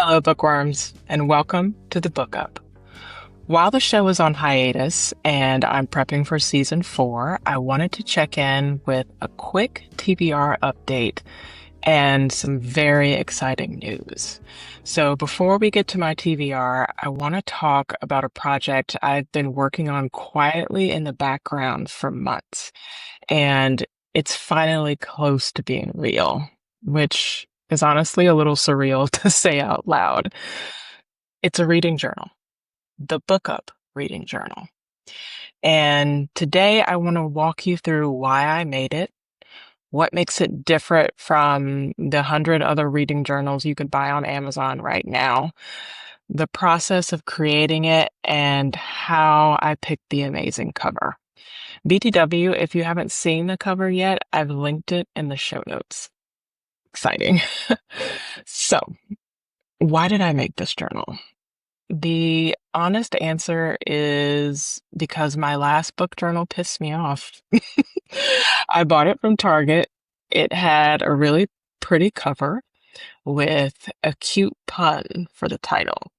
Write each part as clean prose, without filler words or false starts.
Hello, bookworms, and welcome to the Book Up. While the show is on hiatus and I'm prepping for season 4, I wanted to check in with a quick TBR update and some very exciting news. So, before we get to my TBR, I want to talk about a project I've been working on quietly in the background for months, and it's finally close to being real, which is honestly a little surreal to say out loud. It's a reading journal, the Book Up reading journal. And today I want to walk you through why I made it, what makes it different from the 100 other reading journals you could buy on Amazon right now, the process of creating it, and how I picked the amazing cover. BTW, if you haven't seen the cover yet, I've linked it in the show notes. Exciting. So, why did I make this journal? The honest answer is because my last book journal pissed me off. I bought it from Target. It had a really pretty cover with a cute pun for the title,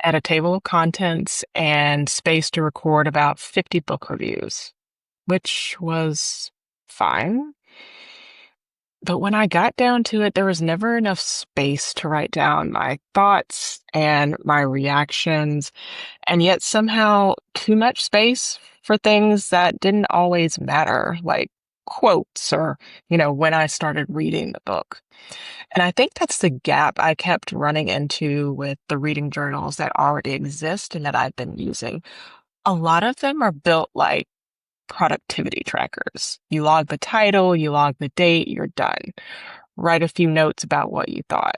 had a table of contents, and space to record about 50 book reviews, which was fine. But when I got down to it, there was never enough space to write down my thoughts and my reactions, and yet somehow too much space for things that didn't always matter, like quotes or, when I started reading the book. And I think that's the gap I kept running into with the reading journals that already exist and that I've been using. A lot of them are built like productivity trackers. You log the title, you log the date, you're done. Write a few notes about what you thought.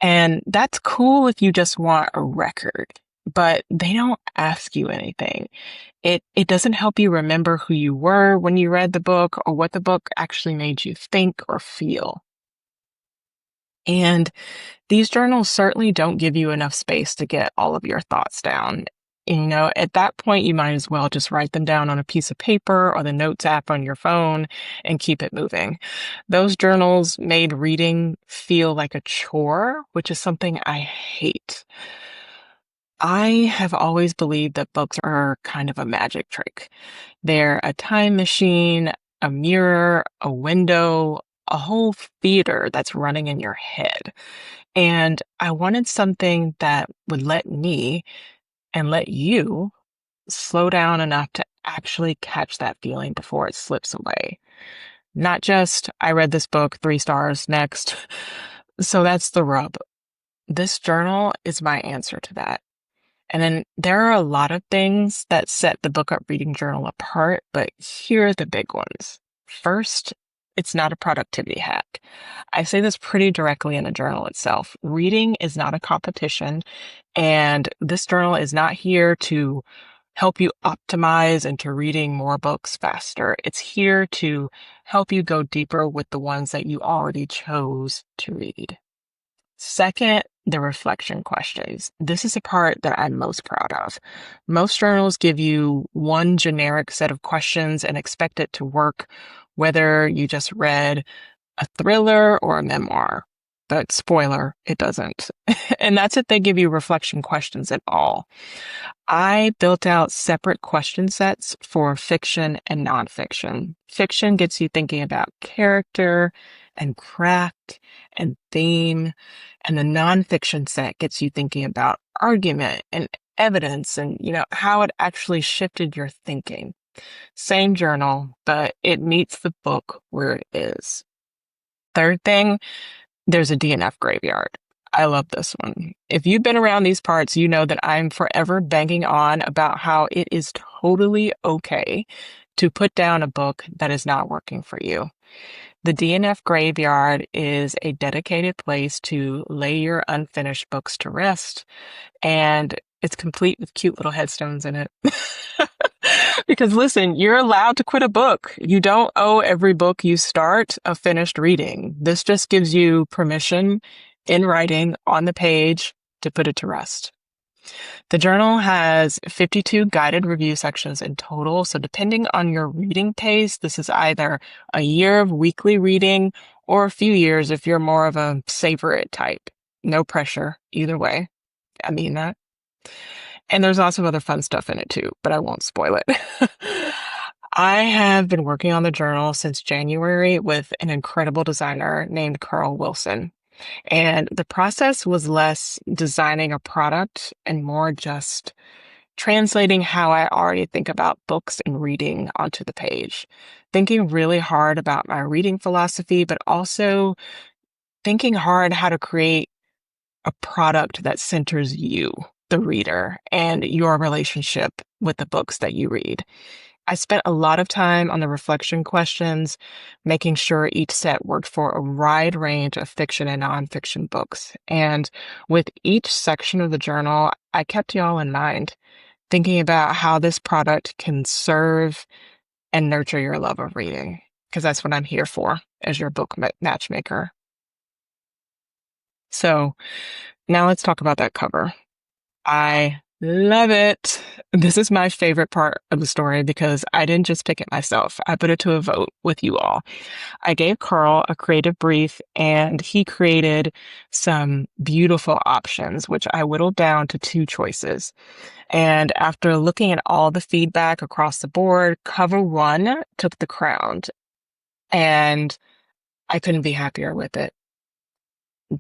And that's cool if you just want a record, but they don't ask you anything. It doesn't help you remember who you were when you read the book or what the book actually made you think or feel. And these journals certainly don't give you enough space to get all of your thoughts down. At that point, you might as well just write them down on a piece of paper or the notes app on your phone and keep it moving. Those journals made reading feel like a chore, which is something I hate. I have always believed that books are kind of a magic trick. They're a time machine, a mirror, a window, a whole theater that's running in your head. And I wanted something that would let me and let you slow down enough to actually catch that feeling before it slips away. Not just, I read this book, 3 stars, next. So that's the rub. This journal is my answer to that. And then there are a lot of things that set the Book Up Reading Journal apart, but here are the big ones. First, it's not a productivity hack. I say this pretty directly in the journal itself. Reading is not a competition, and this journal is not here to help you optimize into reading more books faster. It's here to help you go deeper with the ones that you already chose to read. Second, the reflection questions. This is the part that I'm most proud of. Most journals give you one generic set of questions and expect it to work whether you just read a thriller or a memoir. But spoiler, it doesn't. And that's if they give you reflection questions at all. I built out separate question sets for fiction and nonfiction. Fiction gets you thinking about character and craft and theme, and the nonfiction set gets you thinking about argument and evidence and, how it actually shifted your thinking. Same journal, but it meets the book where it is. Third thing, there's a DNF graveyard. I love this one. If you've been around these parts, you know that I'm forever banging on about how it is totally okay to put down a book that is not working for you. The DNF graveyard is a dedicated place to lay your unfinished books to rest, and it's complete with cute little headstones in it. Because listen, you're allowed to quit a book. You don't owe every book you start a finished reading. This just gives you permission in writing on the page to put it to rest. The journal has 52 guided review sections in total. So depending on your reading pace, this is either a year of weekly reading or a few years if you're more of a savor it type. No pressure either way. I mean that. And there's lots of other fun stuff in it too, but I won't spoil it. I have been working on the journal since January with an incredible designer named Carl Wilson. And the process was less designing a product and more just translating how I already think about books and reading onto the page. Thinking really hard about my reading philosophy, but also thinking hard how to create a product that centers you, the reader, and your relationship with the books that you read. I spent a lot of time on the reflection questions, making sure each set worked for a wide range of fiction and nonfiction books. And with each section of the journal, I kept y'all in mind, thinking about how this product can serve and nurture your love of reading, because that's what I'm here for as your book matchmaker. So now let's talk about that cover. I love it. This is my favorite part of the story because I didn't just pick it myself. I put it to a vote with you all. I gave Carl a creative brief and he created some beautiful options, which I whittled down to two choices. And after looking at all the feedback across the board, cover one took the crown and I couldn't be happier with it.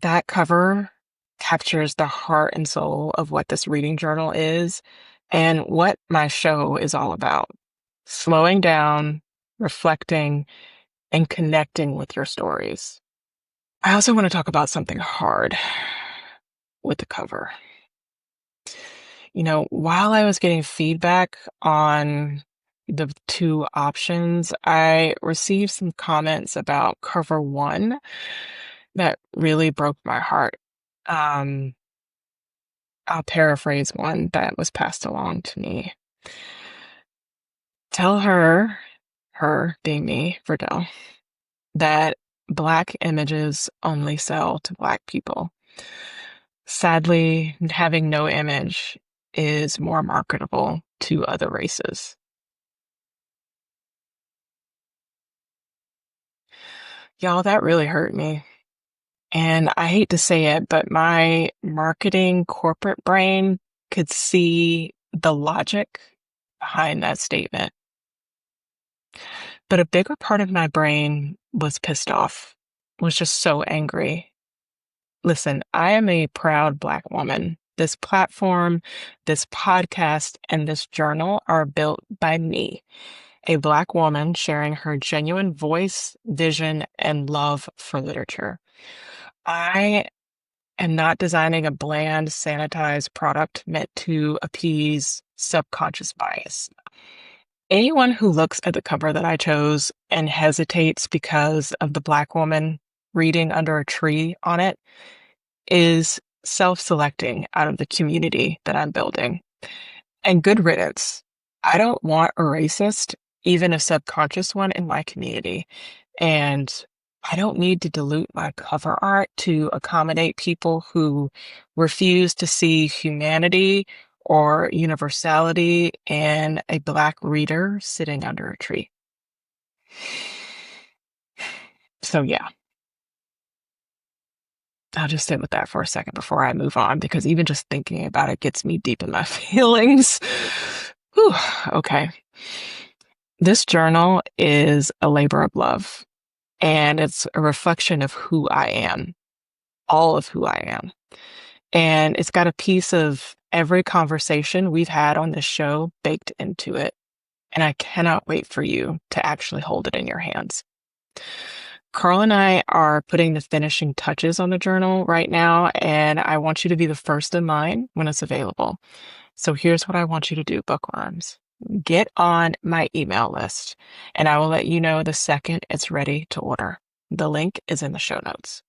That cover captures the heart and soul of what this reading journal is and what my show is all about. Slowing down, reflecting, and connecting with your stories. I also want to talk about something hard with the cover. You know, while I was getting feedback on the two options, I received some comments about cover one that really broke my heart. Um, I'll paraphrase one that was passed along to me. Tell her being me, Verdell, that Black images only sell to Black people. Sadly, having no image is more marketable to other races. Y'all, that really hurt me. And I hate to say it, but my marketing corporate brain could see the logic behind that statement. But a bigger part of my brain was pissed off, was just so angry. Listen, I am a proud Black woman. This platform, this podcast, and this journal are built by me, a Black woman sharing her genuine voice, vision, and love for literature. I am not designing a bland, sanitized product meant to appease subconscious bias. Anyone who looks at the cover that I chose and hesitates because of the Black woman reading under a tree on it is self-selecting out of the community that I'm building. And good riddance. I don't want a racist, even a subconscious one, in my community. And I don't need to dilute my cover art to accommodate people who refuse to see humanity or universality in a Black reader sitting under a tree. So yeah, I'll just sit with that for a second before I move on, because even just thinking about it gets me deep in my feelings. Whew, okay. This journal is a labor of love, and it's a reflection of who I am, all of who I am. And it's got a piece of every conversation we've had on this show baked into it. And I cannot wait for you to actually hold it in your hands. Carl and I are putting the finishing touches on the journal right now, and I want you to be the first in line when it's available. So here's what I want you to do, bookworms. Get on my email list, and I will let you know the second it's ready to order. The link is in the show notes.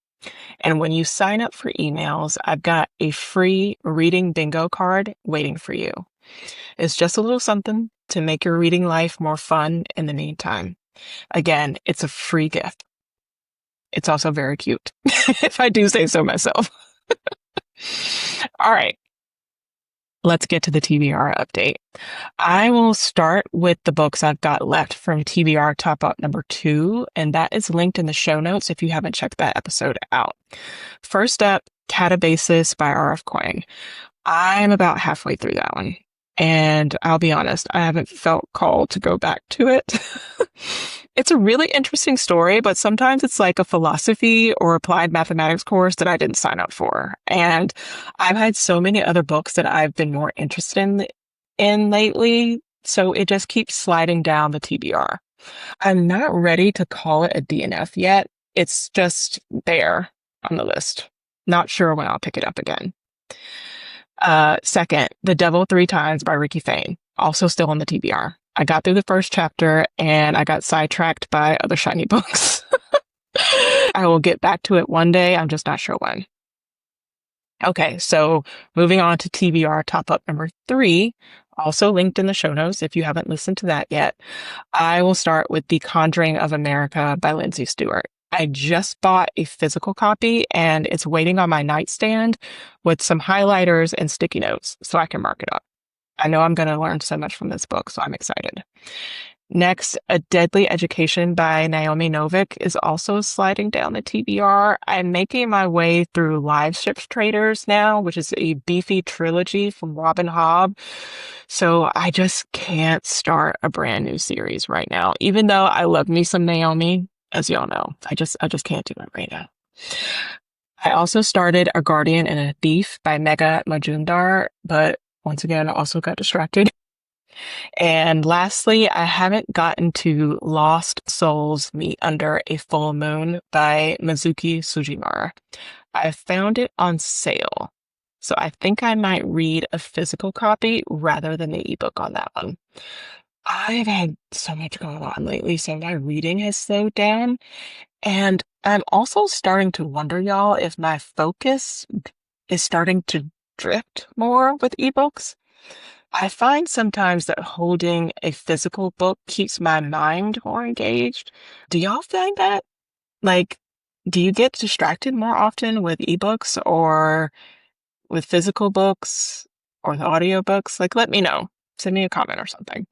And when you sign up for emails, I've got a free reading bingo card waiting for you. It's just a little something to make your reading life more fun in the meantime. Again, it's a free gift. It's also very cute, if I do say so myself. All right. Let's get to the TBR update. I will start with the books I've got left from TBR Top Up number 2, and that is linked in the show notes if you haven't checked that episode out. First up Catabasis by R.F. Kuang. I'm about halfway through that one. And I'll be honest, I haven't felt called to go back to it. It's a really interesting story, but sometimes it's like a philosophy or applied mathematics course that I didn't sign up for. And I've had so many other books that I've been more interested in lately. So it just keeps sliding down the TBR. I'm not ready to call it a DNF yet. It's just there on the list. Not sure when I'll pick it up again. Second, The Devil Three Times by Ricky Fain, also still on the TBR. I got through the first chapter and I got sidetracked by other shiny books. I will get back to it one day. I'm just not sure when. Okay, so moving on to TBR top up number 3, also linked in the show notes if you haven't listened to that yet. I will start with The Conjuring of America by Lindsay Stewart. I just bought a physical copy and it's waiting on my nightstand with some highlighters and sticky notes so I can mark it up. I know I'm going to learn so much from this book, so I'm excited. Next, A Deadly Education by Naomi Novik is also sliding down the TBR. I'm making my way through Live Ships Traders now, which is a beefy trilogy from Robin Hobb. So I just can't start a brand new series right now, even though I love me some Naomi, as y'all know. I just can't do it right now. I also started A Guardian and a Thief by Megha Majumdar, but once again, I also got distracted. And lastly, I haven't gotten to Lost Souls Meet Under a Full Moon by Mizuki Sujimura. I found it on sale, so I think I might read a physical copy rather than the ebook on that one. I've had so much going on lately, so my reading has slowed down. And I'm also starting to wonder, y'all, if my focus is starting to drift more with ebooks. I find sometimes that holding a physical book keeps my mind more engaged. Do y'all find that? Like, do you get distracted more often with ebooks or with physical books or the audiobooks? Like, let me know. Send me a comment or something.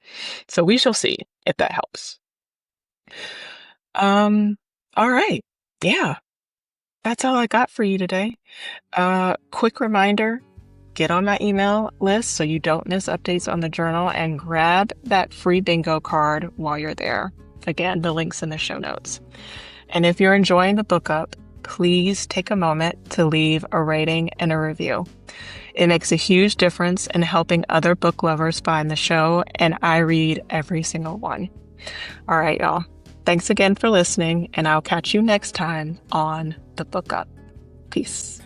So we shall see if that helps. All right. Yeah, that's all I got for you today. Quick reminder, get on my email list so you don't miss updates on the journal and grab that free bingo card while you're there. Again, the link's in the show notes. And if you're enjoying the book up, please take a moment to leave a rating and a review. It makes a huge difference in helping other book lovers find the show, and I read every single one. All right, y'all. Thanks again for listening, and I'll catch you next time on The Book Up. Peace.